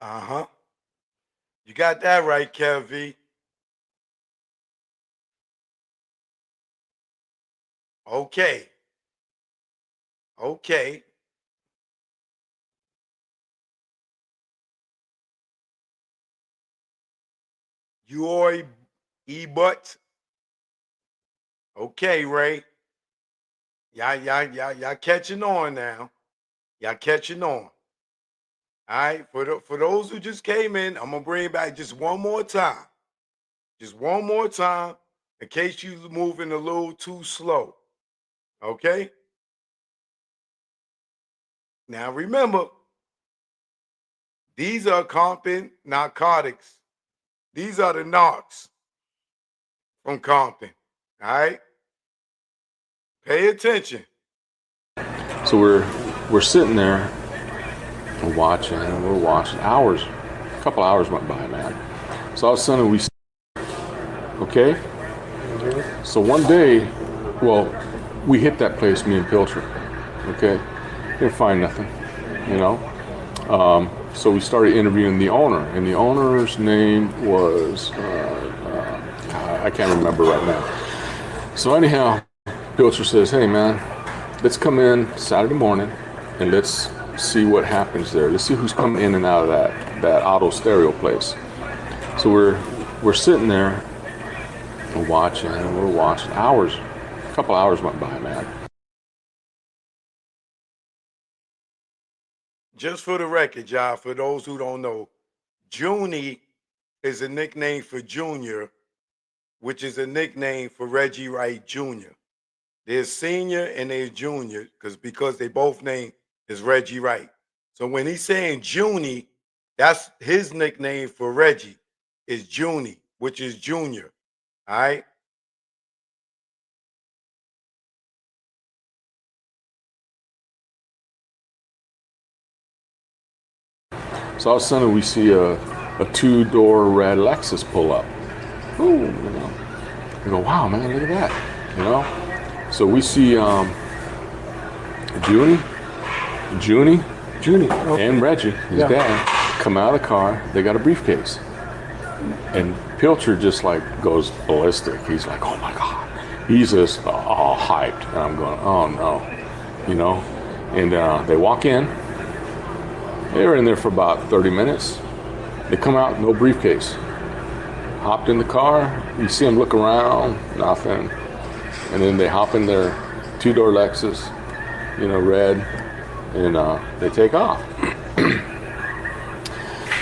Uh-huh. You got that right, Kev. Okay. Okay. You are E-Butt. Okay, Ray. Y'all catching on now. Y'all catching on. All right. For those who just came in, I'm gonna bring it back just one more time. Just one more time in case you moving a little too slow. Okay? Now remember, these are Compton narcotics. These are the narcs from Compton. All right? Pay attention. So we're sitting there and we're watching hours. A couple hours went by, man. So all of a sudden okay. So one day, well, we hit that place, me and Pilcher. Okay, didn't find nothing, you know. So we started interviewing the owner, and the owner's name was I can't remember right now. So anyhow, Pilcher says, "Hey man, let's come in Saturday morning and let's see what happens there. Let's see who's coming in and out of that auto stereo place." So we're sitting there and we're watching hours. A couple hours went by, man. Just for the record, y'all, for those who don't know, Junie is a nickname for Junior, which is a nickname for Reggie Wright Jr. There's senior and there's junior because they both name is Reggie Wright. So when he's saying Junie, that's his nickname for Reggie is Junie, which is junior. All right. So all of a sudden we see a two-door red Lexus pull up. Ooh, you know. We go, wow, man, look at that, you know. So we see Junie, okay. and Reggie, his dad, come out of the car. They got a briefcase, and Pilcher just like goes ballistic. He's like, oh my God, he's just all hyped, and I'm going, oh no, you know. And they walk in. They were in there for about 30 minutes. They come out, no briefcase. Hopped in the car. You see them look around, nothing. And then they hop in their two-door Lexus, you know, red, and they take off.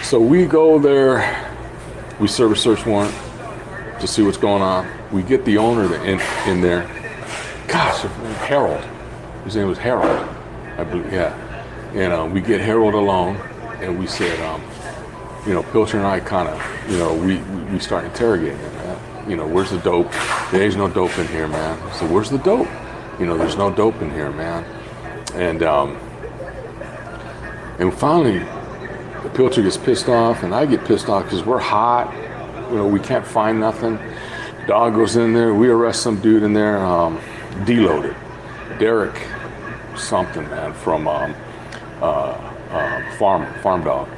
So we go there. We serve a search warrant to see what's going on. We get the owner in there. Gosh, Harold. His name was Harold, I believe. Yeah. And we get Harold alone, and we said, you know, Pilcher and I kind of, you know, we start interrogating him, man. You know, where's the dope? There's no dope in here, man. So where's the dope? You know, there's no dope in here, man. And finally, Pilcher gets pissed off, and I get pissed off because we're hot. You know, we can't find nothing. Dog goes in there. We arrest some dude in there, deloaded. Derek something, man, from farm dog.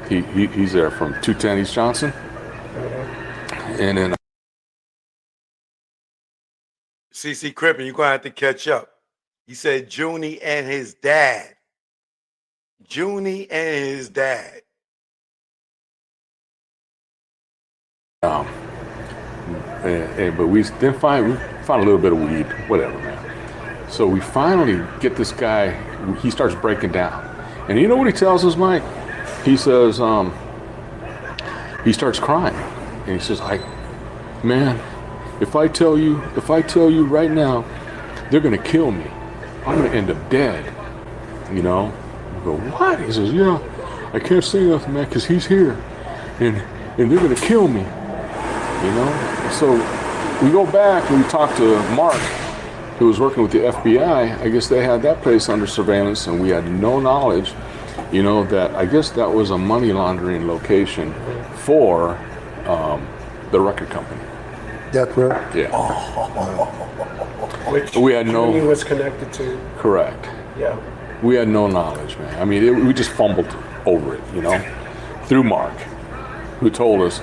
He's there from 210 East Johnson. And then CC Crippen, you're gonna have to catch up. He said Junie and his dad. Junie and his dad. But we find a little bit of weed, whatever, man. So we finally get this guy. He starts breaking down, and you know what he tells us, Mike? He says, he starts crying, and he says, man, if I tell you right now, they're gonna kill me. I'm gonna end up dead. You know? We go, what? He says, yeah, I can't say nothing, man, because he's here, and they're gonna kill me. You know? So we go back and we talk to Mark, who was working with the FBI. I guess they had that place under surveillance, and we had no knowledge, you know, that I guess that was a money laundering location for the record company. Death Row? Yeah. Which we had no. Junie was connected to. Correct. Yeah. We had no knowledge, man. I mean, we just fumbled over it, you know. through Mark, who told us,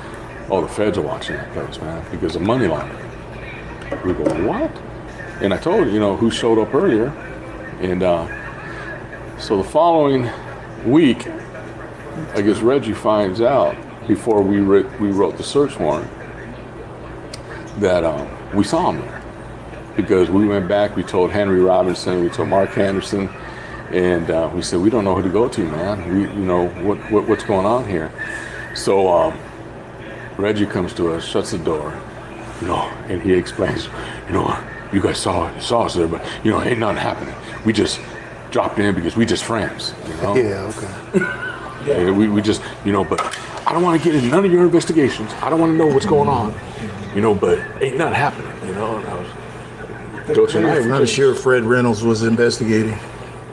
oh, the feds are watching that place, man, because of money laundering. We go, what? And I told her, who showed up earlier. And so the following week, I guess Reggie finds out before we wrote the search warrant that we saw him there. Because we went back, we told Henry Robinson, we told Mark Henderson, and we said, we don't know who to go to, man. What's going on here? So Reggie comes to us, shuts the door, and he explains, you guys saw us there, but ain't nothing happening. We just dropped in because we just friends, Yeah, okay. And we just, but I don't want to get into none of your investigations. I don't want to know what's going on, but ain't nothing happening, And I was, I'm sure Fred Reynolds was investigating.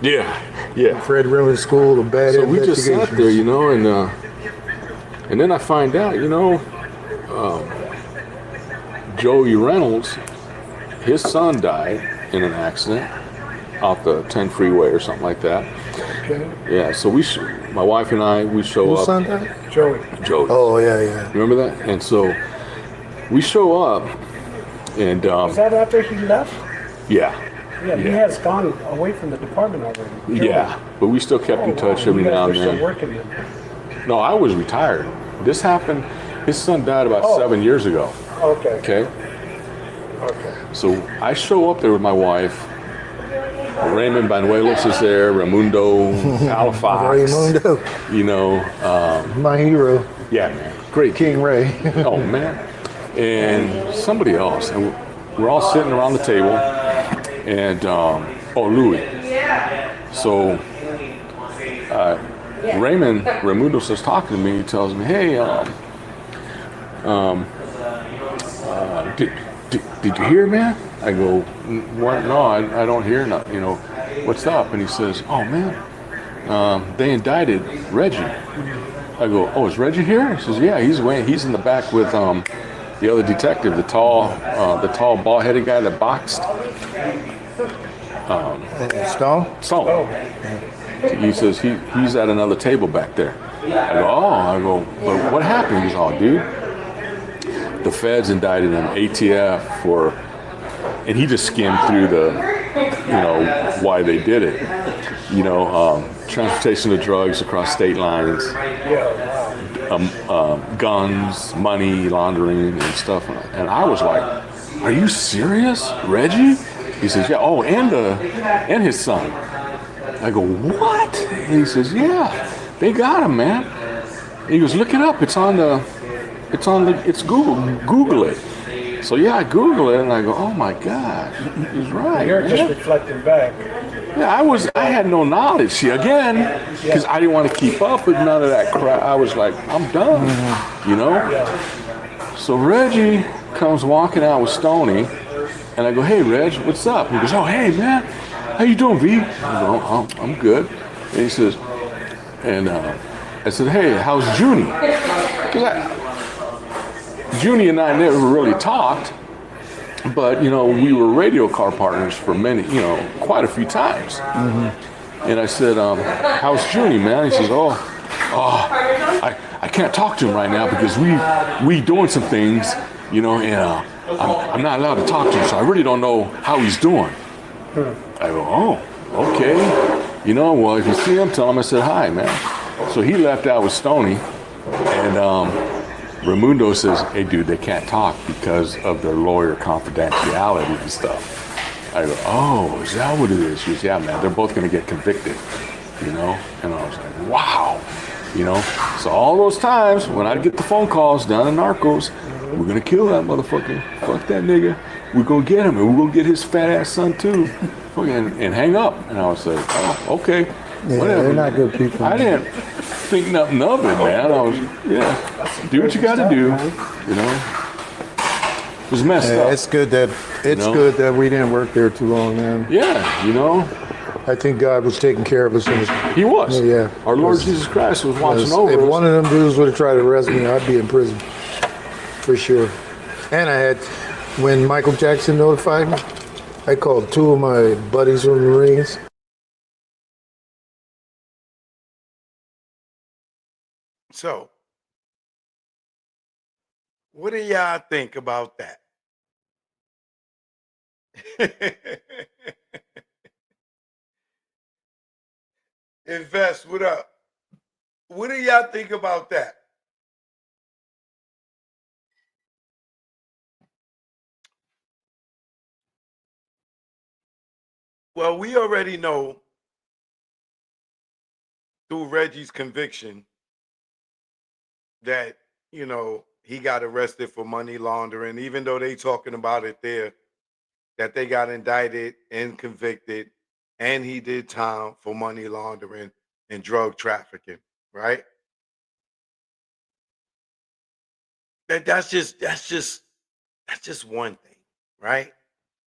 Yeah. Fred Reynolds School of Bad So we just Investigations. sat there, and then I find out, Joey Reynolds, his son died in an accident off the 10 freeway or something like that. Okay. Yeah, so my wife and I, we show Whose up. son died? Joey. Joey. Oh, yeah. Remember that? And so we show up, and Was that after he left? yeah. Yeah, he has gone away from the department already. Yeah, but we still kept in touch every now and Still then. working then. No, I was retired. This happened, his son died about 7 years ago. Okay. Okay? Okay. So I show up there with my wife. Raymond Banuelos is there, Raimundo, Halifax. Raimundo, My hero, yeah, man. Great. King Ray. Oh, man. And somebody else. And we're all sitting around the table. And, Louis. So, Raymond Raimundo starts talking to me. He tells me, hey, did you hear, man? I go, what? No, I don't hear nothing. What's up? And he says, oh, man, they indicted Reggie. I go, oh, is Reggie here? He says, yeah, he's in the back with the other detective, the tall, bald-headed guy that boxed. Stone. He says he's at another table back there. I go, but what happened? He's all, dude, the feds indicted him, ATF and he just skimmed through why they did it. Transportation of drugs across state lines, guns, money laundering and stuff. And I was like, are you serious, Reggie? He says, yeah. Oh, and his son. I go, what? And he says, yeah, they got him, man. And he goes, look it up. It's Google it. So yeah, I Google it and I go, oh my God, he's right. You're man. just reflecting back. Yeah, I had no knowledge. See, again, because I didn't want to keep up with none of that crap. I was like, I'm done, So Reggie comes walking out with Stoney, and I go, hey, Reg, what's up? He goes, oh, hey, man, how you doing, V? I go, oh, I'm good. And he says, I said, hey, how's Junie? Because Junie and I never really talked, but, we were radio car partners for quite a few times. Mm-hmm. And I said, how's Junie, man? He says, I can't talk to him right now because we doing some things, and I'm not allowed to talk to him, so I really don't know how he's doing. I go, oh, okay. Well, if you see him, tell him I said hi, man. So he left out with Stoney, and Raimundo says, hey, dude, they can't talk because of their lawyer confidentiality and stuff. I go, oh, is that what it is? She goes, yeah, man, they're both going to get convicted, And I was like, wow, So all those times when I get the phone calls down in Narcos, we're going to kill that motherfucker. Fuck that nigga. We're going to get him, and we're going to get his fat ass son too. And hang up. And I was like, oh, okay. Yeah, whatever. they're not good people. I didn't think nothing of it, man. I was, do what you got to do, It was messed up. It's good that good that we didn't work there too long, man. Yeah, I think God was taking care of us. He was. Yeah. Our Lord Jesus Christ was watching over If us. one of them dudes would have tried to arrest me, I'd be in prison for sure. And I had, when Michael Jackson notified me, I called two of my buddies from the Marines. So, what do y'all think about that? Invest, what up? What do y'all think about that? Well, we already know through Reggie's conviction that, he got arrested for money laundering, even though they talking about it there, that they got indicted and convicted, and he did time for money laundering and drug trafficking, right? That's just one thing, right?